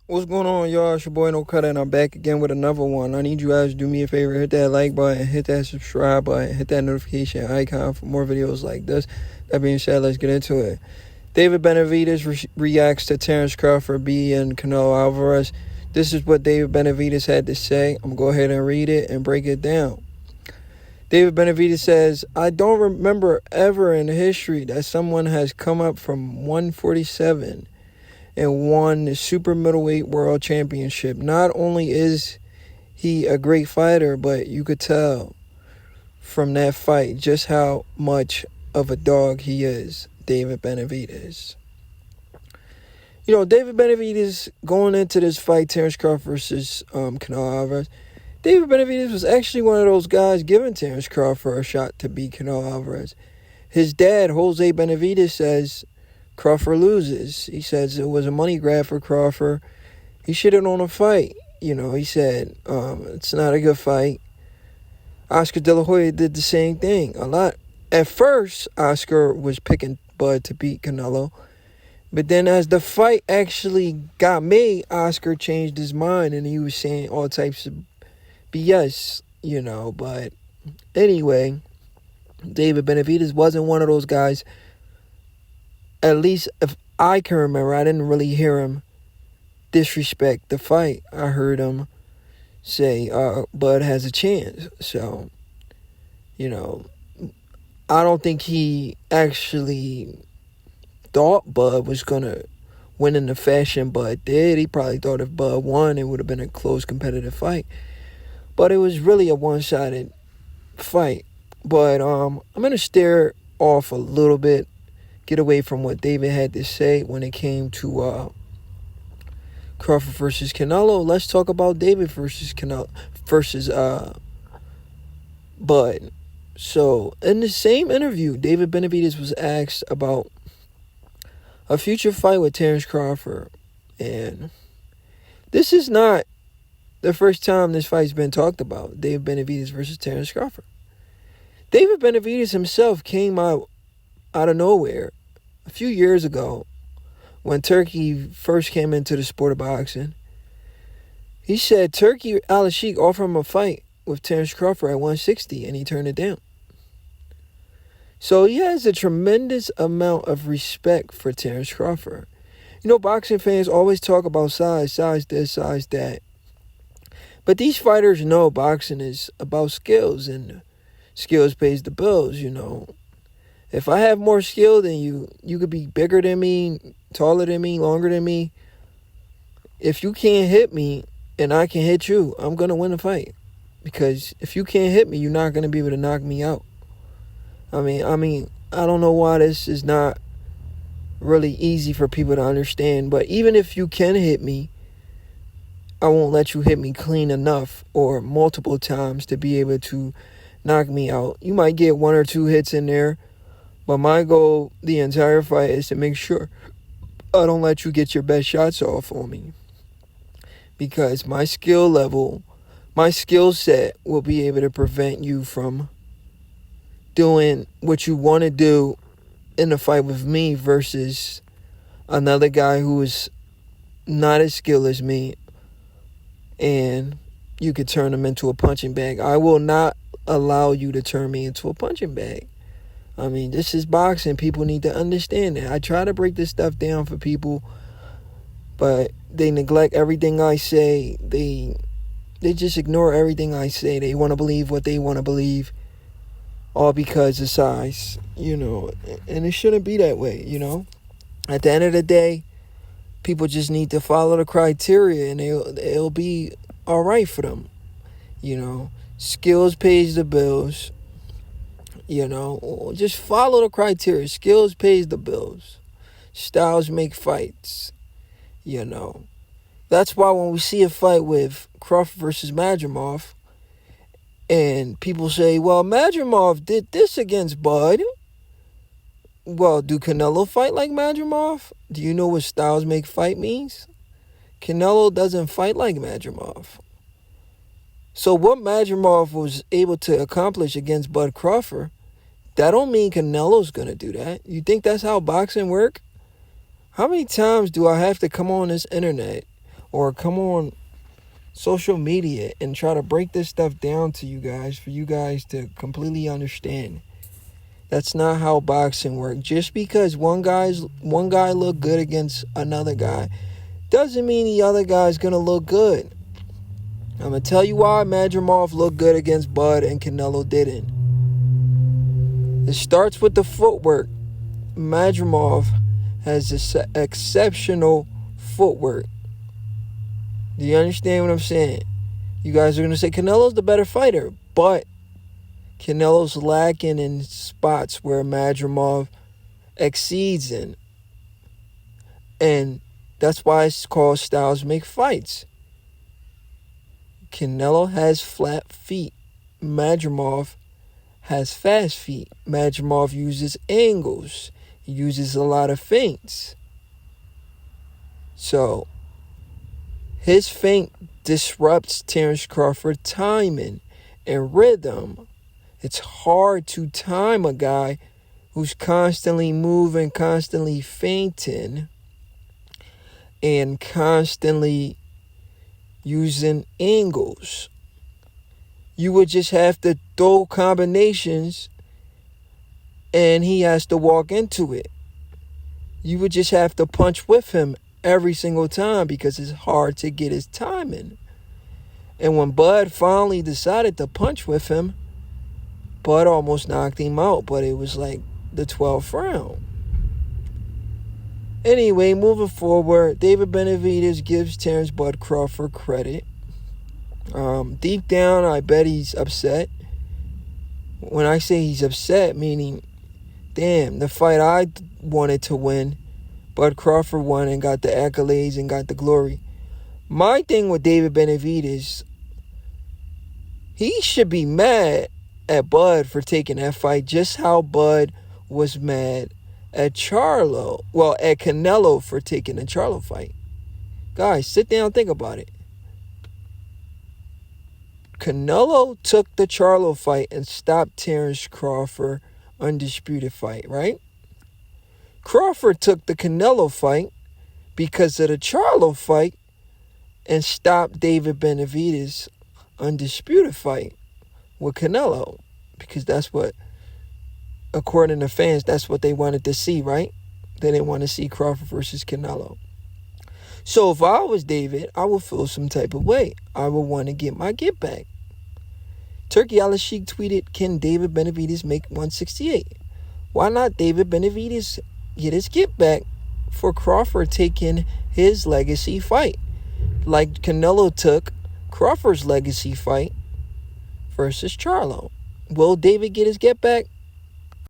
What's going on, y'all? It's your boy No Cutter, and I'm back again with another one. I need you guys to do me a favor, hit that like button, hit that subscribe button, hit that notification icon for more videos like this. That being said, let's get into it. David Benavidez reacts to Terence Crawford beating Canelo Alvarez. This is what David Benavidez had to say. I'm going to go ahead and read it and break it down. David Benavidez says, I don't remember ever in history that someone has come up from 147 and won the super middleweight world championship. Not only is he a great fighter, but you could tell from that fight just how much of a dog he is, David Benavidez. You know, David Benavidez going into this fight, Terence Crawford versus Canelo Alvarez, David Benavidez was actually one of those guys giving Terence Crawford a shot to beat Canelo Alvarez. His dad, Jose Benavidez, says Crawford loses. He says it was a money grab for Crawford. He should have known a fight. You know, he said it's not a good fight. Oscar De La Hoya did the same thing a lot. At first, Oscar was picking Bud to beat Canelo. But then as the fight actually got made, Oscar changed his mind and he was saying all types of BS, you know. But anyway, David Benavidez wasn't one of those guys. At least if I can remember, I didn't really hear him disrespect the fight. I heard him say, Bud has a chance. So, you know, I don't think he actually thought Bud was going to win in the fashion Bud did. He probably thought if Bud won, it would have been a close competitive fight. But it was really a one-sided fight. But I'm going to stare off a little bit, get away from what David had to say when it came to Crawford versus Canelo. Let's talk about David versus Canelo versus Bud. So in the same interview, David Benavidez was asked about a future fight with Terence Crawford, and this is not the first time this fight's been talked about. David Benavidez versus Terence Crawford. David Benavidez himself came out of nowhere a few years ago when Turkey first came into the sport of boxing. He said Turkey Al-Sheikh offered him a fight with Terence Crawford at 160 and he turned it down. So he has a tremendous amount of respect for Terence Crawford. You know, boxing fans always talk about size this, size that. But these fighters know boxing is about skills, and skills pays the bills, you know. If I have more skill than you, you could be bigger than me, taller than me, longer than me. If you can't hit me and I can hit you, I'm going to win the fight. Because if you can't hit me, you're not going to be able to knock me out. I mean, I don't know why this is not really easy for people to understand. But even if you can hit me, I won't let you hit me clean enough or multiple times to be able to knock me out. You might get one or two hits in there. But my goal the entire fight is to make sure I don't let you get your best shots off on me. Because my skill level, my skill set will be able to prevent you from doing what you want to do in a fight with me versus another guy who is not as skilled as me, and you could turn him into a punching bag. I will not allow you to turn me into a punching bag. I mean, this is boxing. People need to understand that. I try to break this stuff down for people, but they neglect everything I say. They just ignore everything I say. They want to believe what they want to believe, all because of size, you know. And it shouldn't be that way, you know. At the end of the day, people just need to follow the criteria, and it'll be all right for them, you know. Skills pays the bills. You know, just follow the criteria. Skills pays the bills. Styles make fights. You know. That's why when we see a fight with Crawford versus Madrimov, and people say, well, Madrimov did this against Bud. Well, do Canelo fight like Madrimov? Do you know what styles make fight means? Canelo doesn't fight like Madrimov. So what Madrimov was able to accomplish against Bud Crawford, that don't mean Canelo's going to do that. You think that's how boxing work? How many times do I have to come on this internet or come on social media and try to break this stuff down to you guys for you guys to completely understand. That's not how boxing works. Just because one guy look good against another guy doesn't mean the other guy's gonna look good. I'm gonna tell you why Madrimov looked good against Bud and Canelo didn't. It starts with the footwork. Madrimov has this exceptional footwork. Do you understand what I'm saying? You guys are going to say Canelo's the better fighter, but Canelo's lacking in spots where Madrimov exceeds in. And that's why it's called styles make fights. Canelo has flat feet. Madrimov has fast feet. Madrimov uses angles. He uses a lot of feints. So, his feint disrupts Terence Crawford's timing and rhythm. It's hard to time a guy who's constantly moving, constantly feinting, and constantly using angles. You would just have to throw combinations and he has to walk into it. You would just have to punch with him every single time because it's hard to get his timing. And when Bud finally decided to punch with him, Bud almost knocked him out, but it was like the 12th round. Anyway, moving forward, David Benavidez gives Terence Bud Crawford credit. Deep down, I bet he's upset. When I say he's upset, meaning, damn, the fight I wanted to win, Bud Crawford won and got the accolades and got the glory. My thing with David Benavidez, he should be mad at Bud for taking that fight, just how Bud was mad at Canelo for taking the Charlo fight. Guys, sit down and think about it. Canelo took the Charlo fight and stopped Terence Crawford undisputed fight, right? Crawford took the Canelo fight because of the Charlo fight and stopped David Benavidez' undisputed fight with Canelo, because that's what, according to fans, that's what they wanted to see, right? They didn't want to see Crawford versus Canelo. So if I was David, I would feel some type of way. I would want to get my get back. Turkey Al-Sheikh tweeted, "Can David Benavidez make 168? Why not David Benavidez get his get back for Crawford taking his legacy fight, like Canelo took Crawford's legacy fight versus Charlo? Will David get his get back?